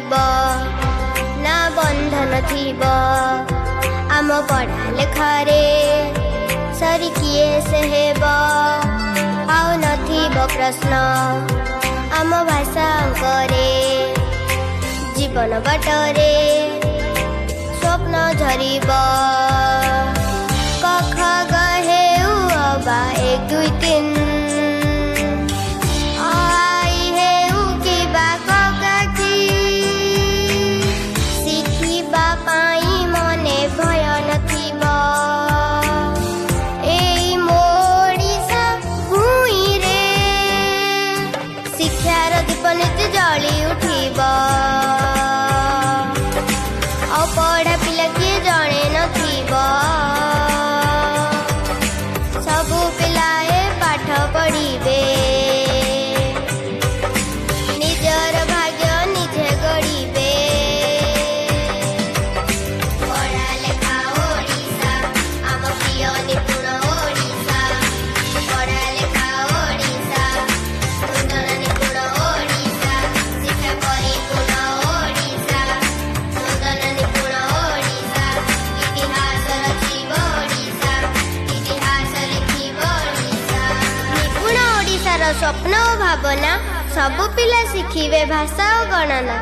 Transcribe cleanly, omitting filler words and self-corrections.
पाइब ना बंधन थिब आम पढ़ा लेखारे सरी किए से हेब आउ नथिब प्रश्न आम भाषा अंकरे जीवन बाटरे स्वप्न झरिब कख गहे अबा 1 2 3 जली उठिब आ पढ़ा पिला किए जणे नथिब सबु पिलाए पाठ पढ़िबे निजर भाग्य निजे गढ़िबे पढ़ा लेखा ओडिशा आम प्रिय निपुण ओडिशा पढ़ा लेखा ओडिशा सुंदर निपुण ओडिशा शिक्षा परिपूर्ण ओडिशा सुंदर निपुण ओडिशा इतिहास रचिब ओडिशा इतिहास लिखिब ओडिशा निपुण ओडिशार स्वप्न और भावना सबु पिला शिखिबे भाषा और गणना।